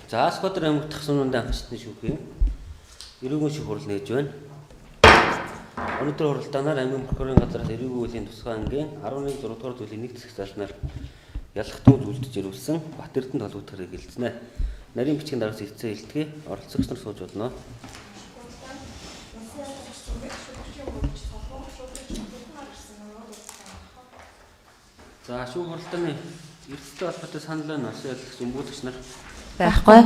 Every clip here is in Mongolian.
За Скотер аймагт тахсанууд анхчны шүүхийн эрүүгийн шүүх хурал нээж байна. Өнөөдөр хуралдаанаар аймгийн прокурорын газраас эрүүгийн үеийн тусгай ангийн 11 6 дугаар зүйлийн нэг засаг залснаар ялгахтууд үлдэж ирүүлсэн Бат Эрдэнэ толгойдохыг хэлцэнэ. Нарийн бичгийн дараас эцсээ хэлтгий оролцогч нар сууж болно. За шүүх хуралдааны эрсдэл холбоотой санал нь бас ялгах өмгөөлөгч нар байхгүй.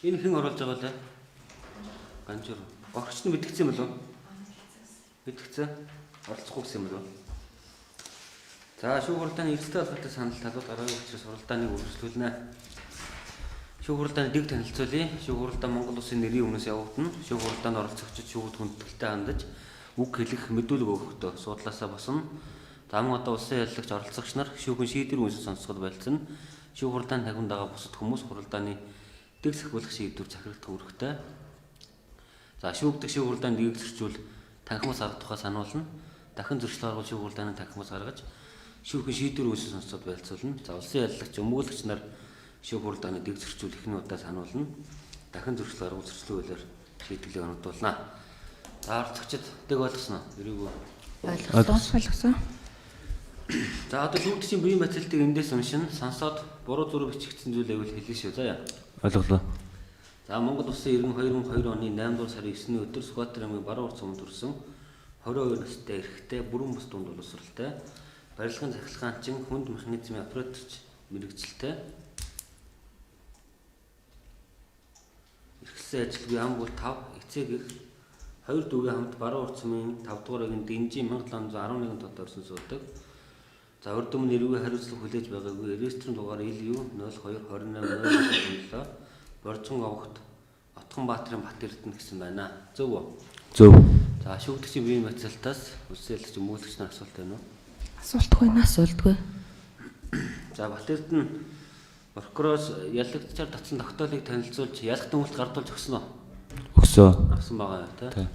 Энэ хэн оруулж байгаа лээ? Ганжуур. Огч нь мэдгдсэн юм болов? Мэдгдсэн. Оролцохгүй гэсэн юм болов? За шүүх хуралдааны эрсдэл холбоотой санал талууд гараагийн учраас хуралдааныг үргэлжлүүлнэ. Шүүх хуралдааны дэг танилцуулъя. Шүүх хуралдаан Монгол Улсын нэрийн өмнөөс явагдана. Шүүх хуралдаанд оролцогчид шүүхд хүндэтгэлтэй хандаж үг хэлэх мэдүүлэг өгөхдөө суудлаасаа босно. Замун одоо улсын яллагч оролцогч нар шүүхийн шийдвэр үнсэн сонсгол байлцсан. Шүүх хуралдааны тахинд байгаа бусад хүмүүс хуралдааны дэг сахиулах шийдвэр захирагдах үүрэгтэй. За шүүгдэх шүүх хуралдаанд дэглэгчүүл танхимаас арга тухай сануулна. Дахин зөрчил гаргуул шүүх хуралдааны танхимаас гаргаж шүүхийн шийдвэр үнсэн сонсгол байлцуулна. За улсын яллагч өмгөөлөгч нар шүүх хуралдааны дэг зөрчүүл ихний удаа сануулна. Дахин зөрчил гаргуул зөрчлийн хуулиар шийдвэрлийг оногдуулна. За оролцогчид дэг ойлгосноо? Эрүүг Ойлгосон. За одоо шүүгдчийн биеийн материалыг эндээс уншин сонсоод буруу зүрх бичигдсэн зүйл байвал хэлье шүү. За яа. Ойлголоо. За Монгол Улсын 2022 оны 8 дугаар сарын 9-ний өдөр Скотер аймгийн Баруун Урт суманд төрсэн 22 настай эрэгтэй бүрэн бус дунд боловсралтай барилгын захиргаанчин хүнд механизмын операторч мэрэгчлээ. Эрхлсэн ажилгүй ам бол 5 эцэг их 2 дүүгээ хамт Баруун Урт сумын 5 дугаар агийн Дэнжийн 1711 тод орсон суудаг. За урд өмнө эрүүгийн хариуцлага хүлээж байгаагүй ресторан дугаар LU 022807 Боржин овогт Отхон Баатрын Бат Эрдэнэ гэсэн байна. Зөв үү? Зөв. За шүүгдэгчийн биеийн материалтаас улсын яллагч өмгөөлөгч нар асуулт байна уу? Асуултгүй наа асуултгүй. За Бат Эрдэнэ прокуророос яллагчаар татсан тогтоолыг танилцуулж ялгахтын үйлдэл гардуулж өгсөн үү? Өгсөн. Авсан байгаа юу те?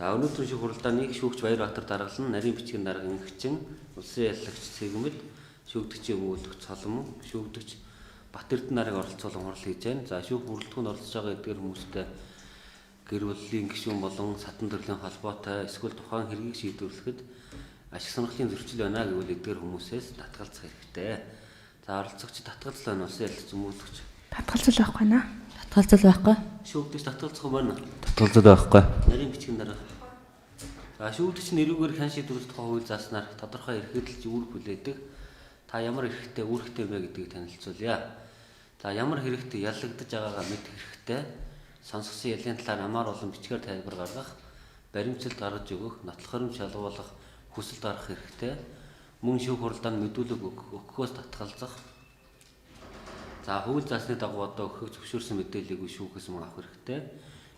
За өнөөдрийн шүүх хуралдааныг шүүгч Баярбаатар даргалан нарийн бичгийн дарга ингэгчин улсын яллагч Цэгмэд шүүгдэгчийн өмгөөлөгч Соломон шүүгдэгч Бат Эрдэнэ нарыг оролцуулан хурал хийж байна. За шүүх бүрэлдэхүүнд оролцож байгаа эдгээр хүмүүстэй гэр бүлийн гишүүн болон сатан төрлийн холбоотой эсвэл тухайн хэргийг шийдвэрлэхэд ашиг сонирхлын зөрчил байна гэвэл эдгээр хүмүүсээс татгалзах хэрэгтэй. За оролцогч татгалзал байна улсын яллагч өмгөөлөгч. Татгалзал байхгүй наа. Татгалзал байхгүй. Шүүгдэгч татгалзах юм байна. Татгалзал байхгүй. Нарийн бичгийн дарга. За шүүгдэгч нэрүүгээр хэн шийдвэрлэх тухай хууль зааснаар тодорхой эрхэлж үүрэг хүлээдэг. Та ямар эрхтэй үүрэгтэй вэ гэдгийг танилцуулъя. За ямар хэрэгтэй яллагдаж байгаагаа мэдэх хэрэгтэй. Сонсгосон ялын талаар амаар болон бичгээр тайлбар гаргах, баримтчилд гаргаж өгөх, нотлох хоригдол шалгуулах, хүсэлт гаргах хэрэгтэй. Мөн шүүх хуралдаанд мэдүүлэг өгөхөөс татгалзах. За хууль заасны дагуу одоо өгөх зөвшөөрсөн мэдээллийг шүүхээс мөн авах хэрэгтэй.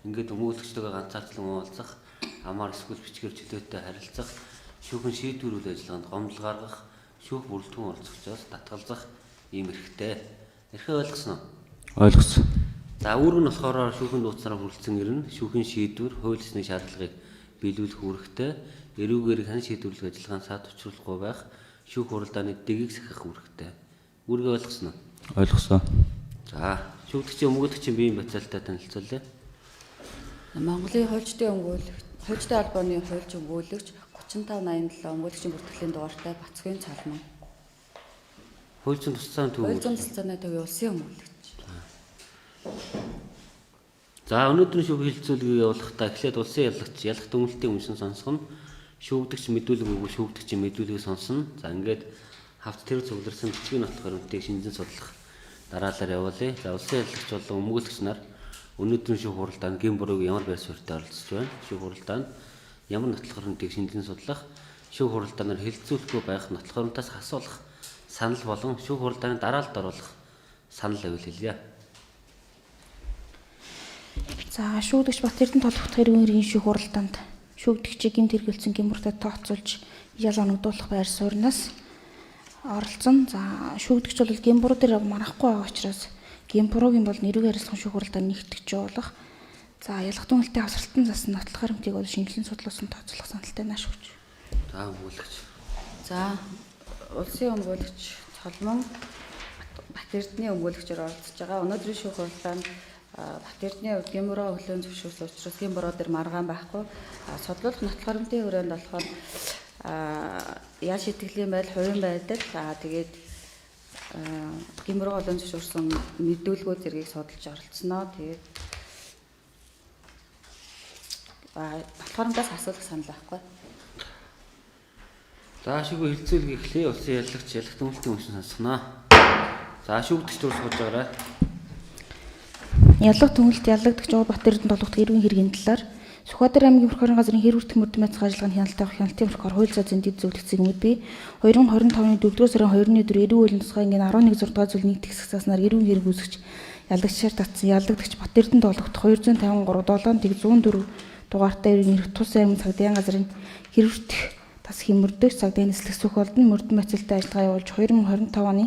Ингээд өмгөөлөгчтэйгээ ганцаардлан уулзах, амаар эсвэл бичгээр чөлөөтэй харилцах, шүүхэн шийдвэр үйл ажиллагаанд гомдол гаргах, шүүх бүрэлдэхүүн оролцогчоос татгалзах ийм хэрэгтэй. Эрхээ ойлгосноо? Ойлгосон. За үүрэг нь болохоор шүүхийн дууцсараа хүрэлцэн ирнэ. Шүүхийн шийдвэр хууль ёсны шаардлагыг биелүүлэх үүрэгтэй. Эрүүгээр хэн шийдвэрлэх ажиллагаанд саад учруулахгүй байх, шүүх хуралдааны дэгийг сахих үүрэгтэй. Үүргээ ойлгосноо? Ойлгосон. За шүүгдэгчийн өмгөөлөгчийн биеийн материалтай танилцуулъя. Монголын хуульчдын өмгөөлөгч, хуульчдын албаны хуульч өмгөөлөгч 3587 өмгөөлөгчийн бүртгэлийн дугаартай Бацгийн Цалман. Хуульчин тусцааны төв. Хуульчин тусцааны төв улсын өмгөөлөгч. За өнөөдрийн шүүх хилцүүлгийг явуулахдаа эхлээд улсын яллагч ялах дүгнэлтийн үнсэн сонсгоно. Шүүгдэгч мэдүүлэг өгвөл шүүгдэгчийн мэдүүлгийг сонсно. За ингээд хавц тэр цугларсан бичгийн нотлох баримтыг шинжэн судлах дараалал явуулъя. За улсын яллагч болон өмгөөлөгч нар өнөөдрийн шүүх хуралдаанд гин бурууг ямар байр суурьтай оролцож байна? Шүүх хуралдаанд ямар нотлох баримтыг шинжэн судлах, шүүх хуралдаанаар хэлэлцүүлэхгүй байх нотлох баримтаас асуулах санал болон шүүх хуралдааны дараалалд оруулах санал авил хэлье. За шүүгдэгч Бат Эрдэнэ толгойдох эрүүгийн шүүх хуралдаанд шүүгдэгчийг гэмт хэрэгэлсэн гэмбуртай тооцоолж ял оногдуулах байр сууриас оролцсон. За шүүгдэгч бол гэмбуруу дээр марахгүй байгаа учраас гэмбуруугийн бол нэрүүгийн харилцан шүүх хуралдаанд нэгтгэж явуулах. За ялах түнэлтийн авсралтын зас нь нотлох харамтыг бол шинжилэн судлуулсан тооцоолох саналтай нааш өгч. За өмгөөлөгч. За улсын өмгөөлөгч Цолмон Бат Эрдэнэ өмгөөлөгчөөр оролцож байгаа. Өнөөдрийн шүүх хурлаанд Бат Эрдэнэ хувьд гэмороо хөлөөн зөвшөөрсөн учраас гэмороо дээр маргаан байхгүй. Судлуулах нотлох харамтын хүрээнд болохоор яа шитгэлийн байдал, хувийн байдал, тэгээд гэмороо хөлөөн зөвшөөрсөн мэдүүлгүүд зэргийг судалж оролцсноо. Тэгээд нотлох харамтаас асуулах санал байхгүй. За шүүгээ хэлцүүлгийг эхлэе. Улсын яллагч ялах түнэлтийн үншин сонсгоноо. За шүүгдэгч дүр сууж байгаарай. Ялах түнэлт яллагдагч Бат Эрдэнэ толгойд эрүүн хэргийн талаар Сүхбаатар аймгийн прокурорын газрын хэрүүртэх мөрдөн байцаах ажиллагааны хяналттай хяналтын прокурор хууль зүйн дэд зөвлөгцийг мэдбий. 2025-ны 4-р сарын 2-ны өдөр эрүүл мэндийн тусгай ангийн 11 6 дугаар зүйлийн нэгтгэх засаснаар эрүүн хэрэг үүсгэж яллагчаар татсан яллагдагч Бат Эрдэнэ толгойд 253 7-104 дугаартай эрүүн хэрэг тус аймгийн цагдаагийн газрын хэрүүртэх тас хэмэрдэгч цагдаа нислэг сүх болон мөрдөн байцаалтай ажиллагаа явуулж 2025 оны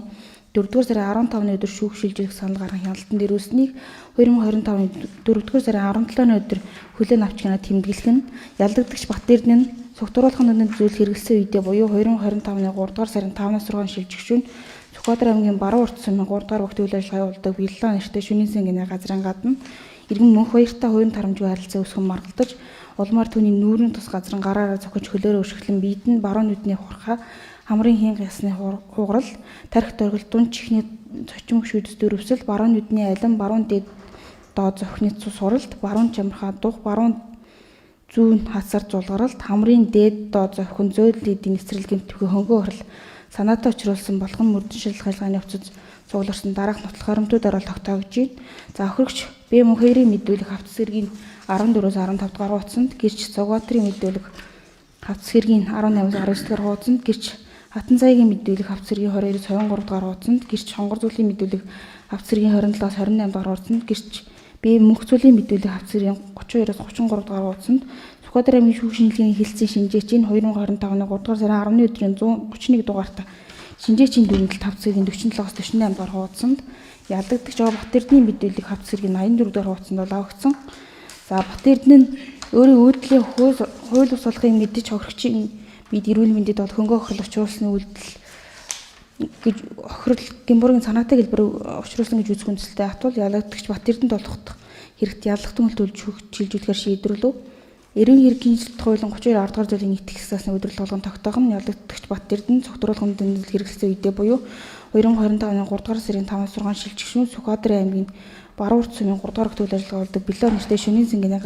4-р сарын 15-ны өдөр шүүх шилжүүлэх санал гарган хяналтанд ирүүлсэнийг 2025-ны 4-р сарын 17-ны өдөр хүлээн авч гэнэ тэмдэглэх нь яллагдагч Бат Эрдэнэ цогтруулахын үнэнд зүйл хэрэгэлсэн үедээ буюу 2025-ны 3-р сарын 5-наас 6-ны шилжигчүүн Сүхбаатар аймгийн баруун урт сумын 3-р багт үйл ажиллагаа явуулдаг Биллон нэртэй шөнийн сэнгийн газрын гадна иргэн мөнх баяртай хувийн тарамжгүй харилцаа үүсгэн маргалдаж улмаар түүний нүүрийн тус газрын гараараа зохиж хөлөөрөө өшгөлэн биед нь баруун нүдний хурхаа хамрын хин ясны хугарал тарих дөргөл дун чихний цочмог шүдэс дөрвсөл баруун нүдний алин баруун дээд доод зохины цус суралт баруун чамархаа дух баруун зүүн хасар зулгаралт хамрын дээд доод зохин зөөлөл эдийн эсрэл гэмтвэхээ хөнгөө хурал санаатай учруулсан болгон мөрдөн шилжих ажиллагааны явцад цугларсан дараах нотлох харамтуудаар бол тогтоогдож байна. За охирогч Б2-ийн мэдүүлэх хавц сэргийн 14-өөс 15 дугаар хуудсанд гэрч Цугбаатарын мэдүүлэх хавц сэргийн 18-аас 19 дугаар хуудсанд гэрч Хатан цайгийн мэдүүлэх хавц сэргийн 22-өөс 23 дугаар хуудсанд гэрч Хонгор зүйлийн мэдүүлэх хавц сэргийн 27-аас 28 дугаар хуудсанд гэрч Мөнх зүйлийн мэдүүлэх хавц сэргийн 32-өөс 33 дугаар хуудсанд Сүхбаатар аймгийн шүүх шинжилгээний хэлтсийн шинжээчийн 2025-ны 3 дугаар сарын 10-ны өдрийн 131 дугаартай шинжээчийн дүгнэлт хавц сэргийн 47-аас 48 дугаар хуудсанд яллагдагч Бат Эрдэнэ мэдүүлэх хавц сэргийн 84 дугаар хуудсанд бол авагдсан. За Бат Эрдэнэ өөрийн үйлдэлийн хууль бус болохыг мэдэж хохирогчийн бид эрүүл мэндэд бол хөнгөө охирол учруулсны үйлдэл гэж охирол гэмбургийн санаатай хэлбэр учруулсан гэж үзэх үндсэлтэй атвал яллагдагч Бат Эрдэнэ толгох хэрэгт яллах түнэлт шилжүүлэхээр шийдвэрлэв. Эрүүн хэргийн хуулийн 32 10 дугаар зүйлийн нэгтгэх засаасны өдрөл болгон тогтоох нь яллагдагч Бат Эрдэнэ цогтруулахын дэмжлэг хэрэгэлсэн үедээ буюу 2025-ны 3 дугаар сарын 5-аас 6 шилжигчнүүд Сүхбаатар аймгийн баруун урт сумын 3 дугаар үйл ажиллагаа болдог Биллон нэртэй шөнийн сэнгийн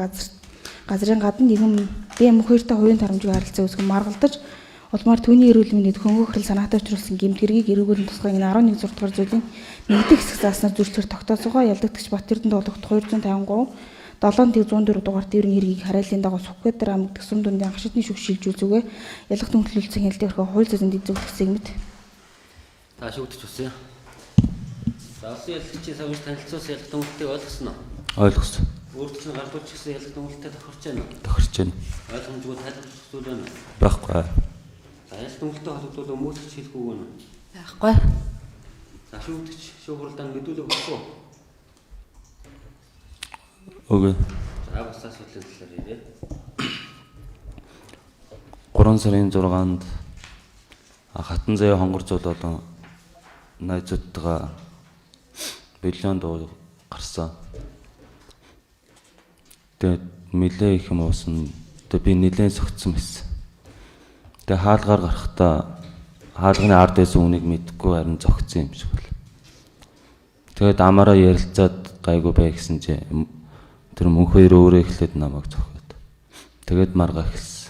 газрын гадна нэгэн Б2-тай хувийн тарамжгүй харилцаа үүсгэн маргалдаж улмаар түүний эрүүл мэндэд хөнгөө хөрөл санаатай учруулсан гэмт хэргийг эрүүгийн тусгай 11 6 дугаар зүйлийн нэгдэх хэсэг зааснаар зөрчлөөр тогтооцоогоо яллагдагч Бат Эрдэнэ толгойд 253 7-104 дугаар дээрийн хэргийг хараалын дагуу Сүхбаатар аймаг Төсөм дундын анхшидны шүүх шилжүүлзүүгээ ялах түнхлүүлсэн хяналтын өрхөө хууль зүйн дэд зөвлөгцийг мэд. За шүүгдэж үсэ. За улсын яллагчийн савж танилцуулсан ялах түнхлэлтийг ойлгосон уу? Ойлгосон. Өөрчлөлт нь гаргаж ирсэн ялах түнхлэлтэд тохирч байна уу? Тохирч байна. Ойлгомжгүй тайлбарлах зүйл байна уу? Байхгүй. За ялах түнхлэлтэй холбогдуулан өмгөөлөгч хэлэх үг байна уу? Байхгүй. За шүүгдэж шүүх хурлаанд мэдүүлэг өгөх үү? Үгүй. За бас асуудлын талаар ярив. 3 сарын 6-нд Хатан заяа хонгор зул болон найзуудтайгаа Биллон дуу гарсан. Тэгээд нэлээ их юм уусан. Тэгээд би нэлээд согтсон байсан. Тэгээд хаалгаар гарахдаа хаалганы ард байсан үнийг мэдгүй харин зогцсон юм шиг бол. Тэгээд амаараа ярилцаад гайгүй бай гэсэн чинь тэр мөнх хоёр өөрөө эхлээд намайг зохиод. Тэгээд маргаа эхэлсэн.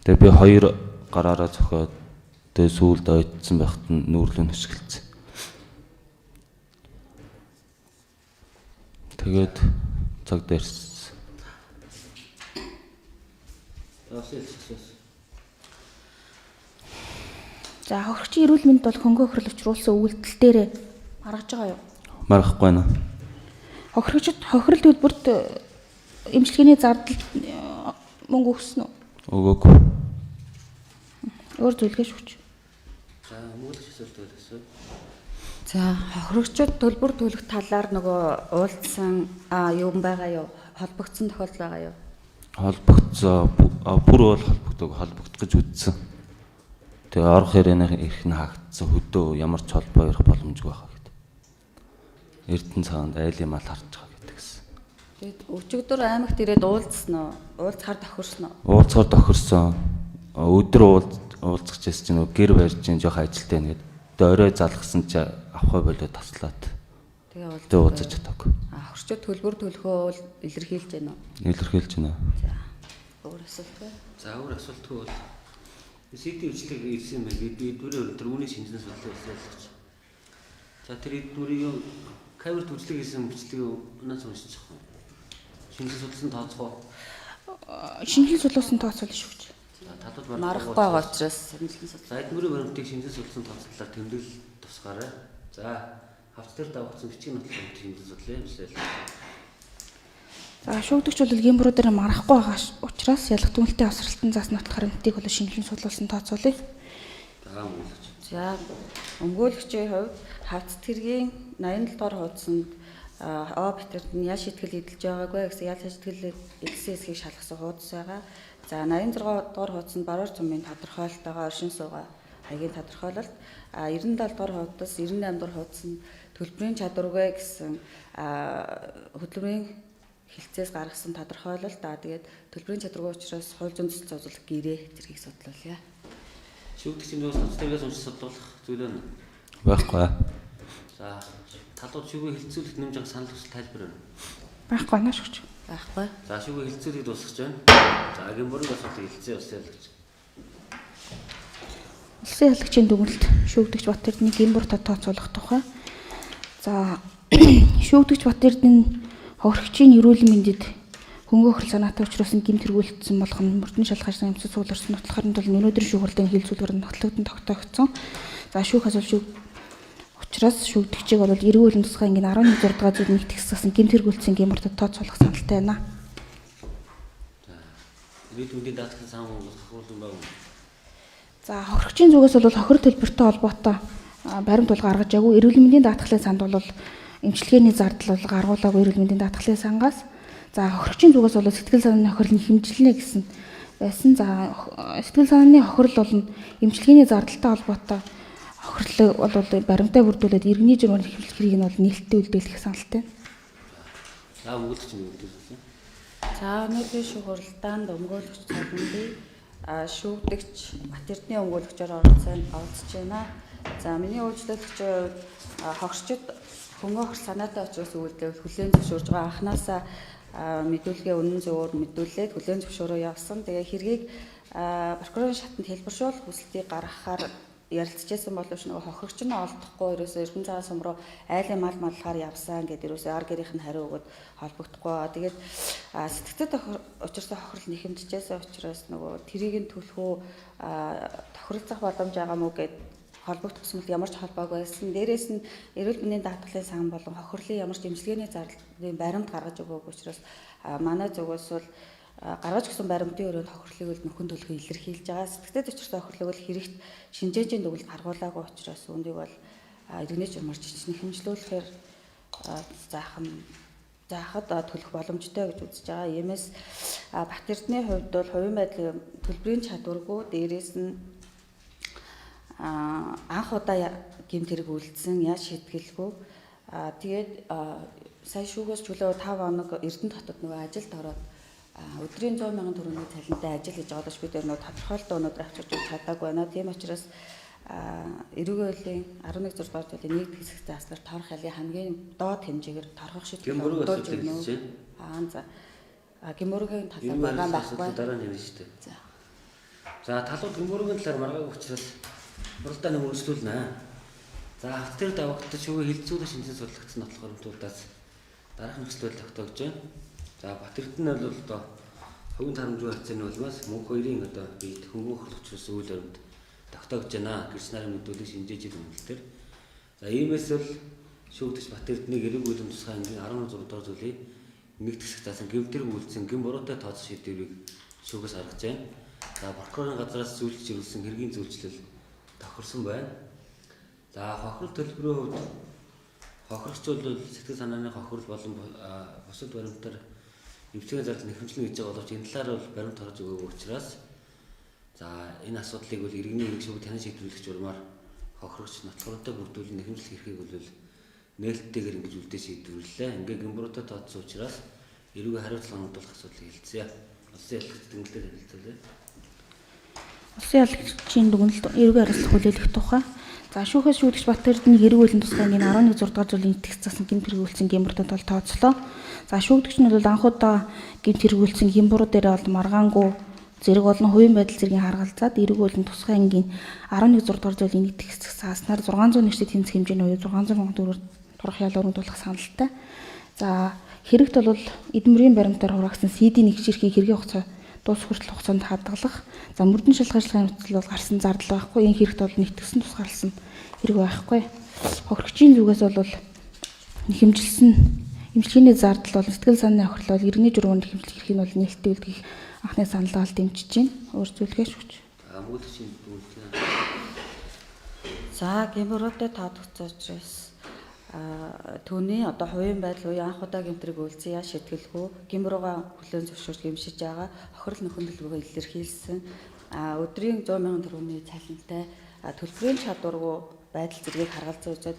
Тэгээд би хоёр гараараа зохиод тэгээд сүүлд ойтсон байхад нь нүүрлэн хөшгөлцсөн. Тэгээд цагдаа ирсэн. За хохирогчийн эрүүл мэнд бол хөнгөө хөрөл учруулсан үйлдэл дээр маргаж байгаа юу? Маргахгүй байна. Хохирогчд хохирол төлбөрт эмчилгээний зардал мөнгө өгсөн үү? Өгөөгүй. Өөр зүйлгээ шүүч. За өмгөөлөгч асуулт байлаа. За хохирогчид төлбөр төлөх талаар нөгөө уулзсан юм байгаа юу? Холбогдсон тохиолдол байгаа юу? Холбогдсон бүр бол холбогдох гэж үзсэн. Тэгээ орох ирээний эрх нь хаагдсан хөдөө ямар ч холбоо ярих боломжгүй байхаа гэдэг. Эрдэнэ цаанд айл юм ал харж байгаа гэдэг гэсэн. Тэгээд өчигдөр аймагт ирээд уулзсан уу? Уулзахаар тохирсон уу? Уулзахаар тохирсон. Өдөр уулзах гэсэн чинь гэр барьж чинь жоох ажилтай нэгэд. Тэгээ орой залгсан чи авахаа болоо таслаад. Тэгээ уулзаж чадаагүй. Хохирчид төлбөр төлөхөө бол илэрхийлж байна уу? Илэрхийлж байна. За. Өөр асуулт вэ? За өөр асуултгүй бол CD үйлчлэг ирсэн мэн эдгүүрийн өндөр үүний шинжлэх судалгаа хийлгэж. За тэр эдгүүрийн камерт үйлчлэг хийсэн бичлэгийг унаас уншиж байгаа. Шинжлэх судалсан тооцоо. Шинжлэх судалсан тооцоол шүү дээ. Татвар Марахгүй байгаа учраас шинжилгээ судалсан. За эдгүүрийн баримтыг шинжлэх судалсан тооцоололоор тэмдэглэл тусгаарай. За хавц дээр давагдсан бичгийн нотлох шинжлэх судлаа юмшил. За шүүгдэгч бол гэмбрүү дээр марахгүй байгаа учраас ялах түнэлтийн авсралтын заас нотлох харамтыг бол шинжилэн судалсан тооцоолъё. За мөглөж. За өмгөөлөгчийн хувьд хавц тэргийн 87 дугаар хуудсанд объектэд нь яа шийтгэл эдэлж байгаагүй гэсэн ял шийтгэл эдэлсэн хэсгийг шалгасан хуудас байгаа. За 86 дугаар хуудсанд баруур цомын тодорхойлолтойгоо оршин суугаа хаягийн тодорхойлолт. 97 дугаар хуудас 98 дугаар хуудсанд төлбөрийн чадваргүй гэсэн хөдөлмөрийн хилцээс гаргасан тодорхойлолт. Тэгээд төлбөрийн чадваргүй учраас хууль зүйн төсөл зозлох гэрээ зэргийг судлуулъя. Шүүгдэгчийн нөөц төвлөрөөс уншиж судлах зүйл байна. Байхгүй. За талууд шүүгээ хилцүүлэх нэмж байгаа санал хүсэл тайлбар байна. Байхгүй байна шүүгч. Байхгүй. За шүүгээ хилцүүлэх дуусгаж байна. За гэмбурын асуудлыг хилцээ бас ялгаж. Улсын ялагчийн дүгнэлт шүүгдэгч Батэрдний гэмбур тооцоолох тухай. За шүүгдэгч Батэрдний хохирогчийн эрүүл мэндэд хөнгө охирол санаатай учраас гэмт хэрэгүүлсэн болох нь мөрдөн шалгажсан эмчит суулгарсан нотлохын тулд өнөөдрийн шүүхрэлдэн хилцүүлгээр нотлогдсон тогтоогдсон. За шүүх асуул учраас шүүгдэгчийг бол эрүүл мэндийн тусгай ангийн 11 дугаар зүйлд нэгт хэсгсэн гэмт хэрэгүүлсэн гэмбур тооцоолох саналтай байна. За эрүүл мэндийн даатгалын сан хуулбар байна. За хохирогчийн зүгээс бол хохирол төлбөртэй холбоотой баримт бол гаргаж байгаагүй. Эрүүл мэндийн даатгалын санд бол эмчилгээний зардал бол гаргуулаагүй эрүүл мэндийн даатгалын сангаас. За хохирогчийн зүгээс бол сэтгэл санааны хохирол нь хэмжилнэ гэсэн байсан. За сэтгэл санааны хохирол бол эмчилгээний зардалтай холбоотой хохирлыг бол баримтаа бүрдүүлээд иргэний журмаар хэвлэх хэрэг нь бол нээлттэй үлдээх саналтай. За мөглөж юм үлдээсэн. За өнөөдрийн шүүхрэлтэнд өмгөөлөгч цалингийн шүүгдэгч Батэрдний өмгөөлөгчөөр оролцож байна. За миний үйлчлэгч хохирчид хөнгө охир санаатай учраас үйлдэл хүлээн зөвшөөрж байгаа анханасаа мэдүүлгээ үнэн зөвөөр мэдүүлээд хүлээн зөвшөөрөө явсан. Тэгээ хэргийг прокурорын шатанд хэлбэршүүл хүслийг гаргахаар ярилцчихсан боловч нөгөө хохирогч нь олдохгүй ерөөсөө эрдэнэ цагаан сум руу айлын мал маллахаар явсан гэдэг ерөөсөө ар гэрийнх нь хариу өгөөд холбогдохгүй. Тэгээд сэтгцэд учирсан хохирол нэхэмжижсэн учраас нөгөө тэрийг нь төлөхөө тохиролцох боломж байгаа мó гэд холбогдсон бол ямар ч холбоогүй байсан. Дээрээс нь эрүүл мэндийн даатгалын сан болон хохирлын ямар ч эмчилгээний зардалын баримт гаргаж өгөөгүй учраас манай зүгээс бол гаргаж өгсөн баримтын өрөөнд хохирлыг бол нөхөн төлөхөө илэрхийлж байгаа. Сэтгцэд учирсан хохирлыг бол хэрэгт шинжээчийн дүгнэлт гаргуулаагүй учраас үүнийг бол иргэний журмаар жижиг хэмжлүүлэхээр заахад төлөх боломжтой гэж үзэж байгаа. Иймээс Батэрдний хувьд бол хувийн байдлын төлбөрийн чадваргүй дээрээс нь анх удаа гэмт хэрэг үлдсэн яаж шийдгэлгүй. Тэгээд сая шүүгээс чөлөө 5 хоног Эрдэнэ хотод нөгөө ажилд ороод өдрийн 100 мянган төгрөгийн цалинтай ажил хийж байгаа ч бид нөгөө тодорхойлолтоо өнөөдөр авчирч чадаагүй байна. Тийм учраас эрүүгийн 11 дугаар зүйлийн нэгд хэсэгтээ аслаар торох айлын хамгийн доод хэмжээгээр торгох шийдвэр өгдөөж байна. За гэмөргийн талаар байгаа байхгүй. Дараа нь хэлнэ шүү дээ. За талууд гэмөргийн талаар маргааг учраас уралдааны үргэлжлүүлнэ. За хавц дээр давагдаж шүүгээ хилцүүлэх шинжлэх судлагдсан нотлох баримтуудаас дараах нөхцөл тогтоогдож байна. За Батэрдэн нь бол одоо хувийн тарамжгүй хацааны улмаас мөнх хоёрын одоо бид хөнгөн охирол учраас үйл баримт тогтоогдож байна. Гэрч нарын мэдүүлэг шинжээж өгүүлэлтээр. За иймээс л шүүгдэгч Батэрдний эрэг үйлдвэрлэлийн тусгай ангийн 16 дугаар зүйлийн нэгд хэсэг заасан гэмтэрэг үйлдсэн гэм буруутай тооцох шийдвэрийг шүүгээс гаргаж байна. За прокурорын газраас зөвлөж ирүүлсэн хэргийн зөвлөлт тохирсон байна. За хохирол төлбөрийн хувьд хохирогч бол сэтгэл санааны хохирол болон бусад баримтаар эвцгийн зардал нэхэмжлэн гэж байгаа боловч энэ талаар бол баримт гаргаж өгөөгүй учраас за энэ асуудлыг бол иргэний иргэн шүүг танин шийдвэрлэх журмаар хохирогч нотлохоронтой бүрдүүлэн нэхэмжлэх эрхийг бол нээлттэйгээр ингэж үлдээ шийдвэрлэлээ. Ингээ гэмбуруутай тооцсон учраас эрүүгийн хариуцлага нотолох асуудлыг хэлцээ. Улсын яллагч тэмдэглэлээр хэлцүүлээ. Улсын ялагчийн дүгнэлт эрүүгийн хариуцлага хүлээлгэх тухай. За шүүхээс шүүдгч Батэрдний хэрэг үеийн тусгай ангийн 11 6 дугаар зүйлийн итгэх засгийн гэмт хэрэгүүлсэн гэмбуруутай тул тооцлоо. За шүүгдэгч нь бол анхудаа гэмт хэрэгүүлсэн гэмбуруу дээр бол маргаангүй зэрэг болон хувийн байдал зэргийн харгалзаад эрэг үеийн тусгай ангийн 11 6 дугаар зүйлийн итгэх засаснаар 600 нэгштэй тэнцэх хэмжээний хувьд 600 сая төгрөг турах ял өргөдүүлэх саналтай. За хэрэгт бол эдмэрийн баримтаар хураагдсан CD нэгжирхийг хэргийн хугацаа дуус хүртэл хугацаанд хадгалах. За мөрдөн шалгажлагын нөхцөл бол гарсан зардал байхгүй. Энэ хэрэгт бол нэгтгэсэн тусгаарласан хэрэг байхгүй. Хохирогчийн зүгээс бол нэхэмжилсэн эмчилгээний зардал бол сэтгэл санааны хохирлол иргэний журмын нэхэмжлэх эрхийг бол нээлттэй үлдэх анхны саналаа дэмжиж байна. Өөр зүйлгээ шүүгч. Мөнгөчийн дүгнэлт. За гэмбуруутай тоодогцсон учраас түүний одоо хувийн байдал үеийн анх удаа гэмтрийг үйлцэн яа шийтгэлгүй гэмбурууга хүлээн зөвшөөрч гэмшиж байгаа хохирол нөхөн төлбөрөөр илэрхийлсэн өдрийн 100 сая төгрөгийн цалинтай төлбөрийн чадваргүй байдал зэргийг харгалзан үзээд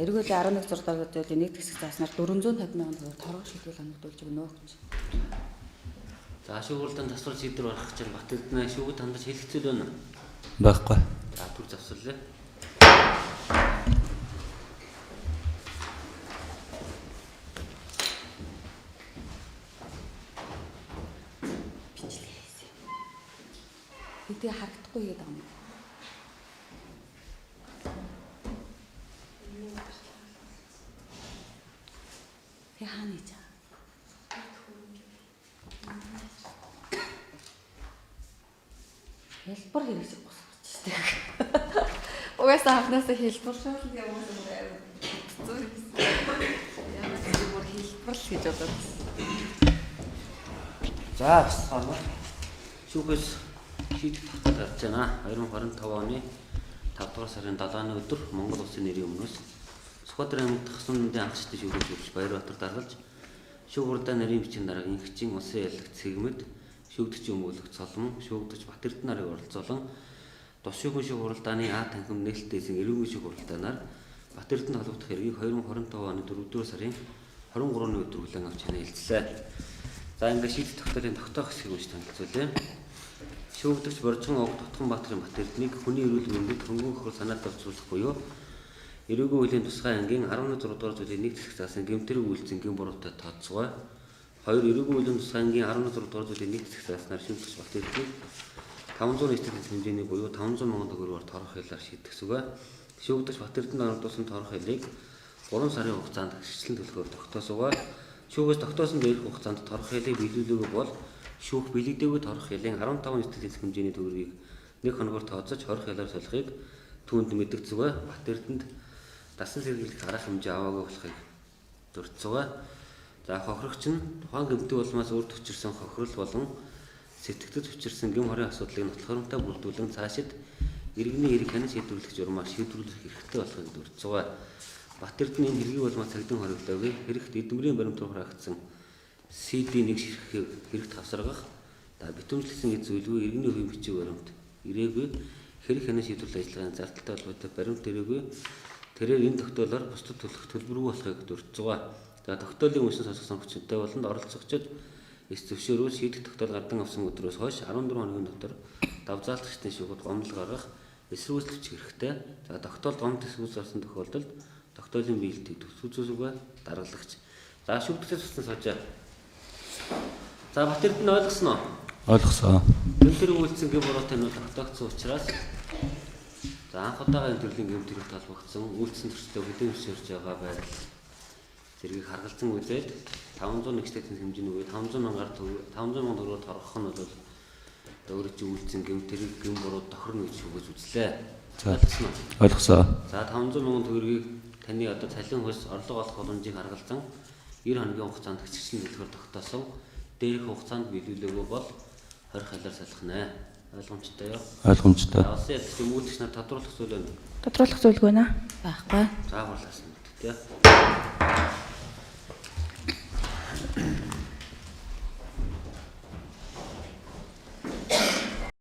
эргүүлээ 11 6 дугаар зүйлийн нэг хэсэг зааснаар 450 сая төгрөг торгох шийдвэр хангагдуулж өгнө гэж. За шүүгүрэлтэн тасвар шийдвэр гаргах чинь Батэрдний шүүгүүд хандаж хэлэцэл байна. Байхгүй. За түр завсарлаа. Эдгээр харагдахгүй гэдэг юм. Хаана ийж байгаа? Хэлбэр хэрэгсэх босгоч штеп. Угаасаа анхнаасаа хэлбэр шоолог явуулсан байв. Зүр гэсэн. Яагаад хэлбэр л гэж бодоод. За бассаа. Шүүхээс шийдэх тогтоол гарч байна. 2025 оны 5 дугаар сарын 7-ны өдөр Монгол Улсын нэрийн өмнөөс Сүхбаатар аймагт Хасан нүдийн анхчтай шүүгэж өгч Баярбаатар даргалж шүүгурдаа нарийн бичгийн дарга инхчин улсын ялагч цэгмэд шүүгдэгчийн өмгөөлөгч Соломон шүүгдэгч Батэрд нарыг оролцоолон тус шүүгэн шүүгуралдааны А танхим нээлттэйсэн эрүүгийн шүүгуралдаанаар Батэрдэн холбогдох хэргийг 2025 оны 4-р сарын 23-ны өдөр хүлээн авч хэлцлээ. За ингээд шийдэх тогтоолын тогтоох хэсгийг уншиж танилцуулъя. Шүүгдэгч Боржгон Ог Тутганбаатарын Батэрднийг хүний эрүүл мэндэд хөнгөн хохирол санаат авчруулах буюу эрүүгийн үеийн тусгай ангийн 11 6 дугаар зүйлийн нэг хэсэг заасан гэмтэрэг үйлцэн гэмбуруутай тооцгоо. 2 эрүүгийн үеийн тусгай ангийн 11 6 дугаар зүйлийн нэг хэсэг зааснаар шүүгдэгч Батэрднийг 500 нэстэгдэх хэмжээний буюу 500 сая төгрөгөөр торгох хэлээр шийдгэсүгэ. Шүүгдэгч Батэрдэнд оногдуулсан торгох хэлийг 3 сарын хугацаанд гэрчлэн төлөхөөр тогтоосугаа. Шүүгээс тогтоосон дээрх хугацаанд торгох хэлийг биелүүлээгүй бол шүүх бэлэгдээгүй торгох хэлийн 15 нэстэгдэх хэмжээний төгрөгийг 1 хоногоор тооцож хорих хэлээр солихыг түүнд мэдгцэгэ. Батэрдэнд дасан сэргийлэх арга хэмжээ аваагүй болохыг дурдсугаа. За хохирогч нь тухайн гэмтэн улмаас урд учирсан хохирол болон сэтгэгдэд учирсан гэм хорийн асуудлыг нотлохоронтой бүрдүүлэн цаашид иргэний эрэг хянаж шийдвэрлэх журмаар шийдвэрлэх хэрэгтэй болохыг дурдсугаа. Батэрдэн энэ хэргийг улмаас цагдин хоригдоогүй хэрэгт эдмэрийн баримтаар хураагдсан CD нэг ширхгийг хэрэгт хавсаргах битүүмжлэгсэн эд зүйлгүй иргэний хувийн бичиг баримт ирээгүй хэрэг хянаж шийдвэрлэх ажиллагааны зардалтай холбоотой баримт ирээгүй тэрээр энэ тогтоолоор бусдад төлөх төлбөргүй болохыг дурдсугаа. За тогтоолын үнсэн сонсгосон хүчтэй болонд оролцогчид эс зөвшөөрөл шийдэх тогтоол гардан авсан өдрөөс хойш 14 хоногийн дотор давзаалтчдын шүүгүүд гомдол гаргах эсрүүцэл бичих хэрэгтэй. За тогтоол гомд эсрүүц гарсан тохиолдолд тогтоолын биелэлтийг төсвөлзүүлсүгэ даргалагч. За шүүгдэгчдээс туссан соожаа. За Батэрд нь ойлгосноо? Ойлгосон. Гэмтэрэг үйлцэн гэмбуруутай нь тогтоогдсон учраас за анх удаага энэ төрлийн гэмтэрэг толбогдсон үйлцэн төрчлөө хөдөө өсөрж байгаа байдал зэргийг харгалзан үзээд 500 нэгштэй хэмжээний үед 500 сая төгрөгөөр торгох нь бол өөрөж үйлцэн гэмтэрэг гэмбуруу тохирно гэж шүүгэж үзлээ. За ойлгосон. За 500 сая төгрөгийг таны одоо цалин хөлс орлого олох боломжийг харгалзан 90 хоногийн хугацаанд гэрчлэн төлөхөөр тогтоосон. Дээрх хугацаанд биелүүлээгүй бол 20 хайлаар салах нэ. Ойлгомжтой юу? Ойлгомжтой. Улсын ядлын үүдэгч нар тодруулах зүйл байна. Тодруулах зүйлгүй байна. Байхгүй. Зааварласан мэт тий.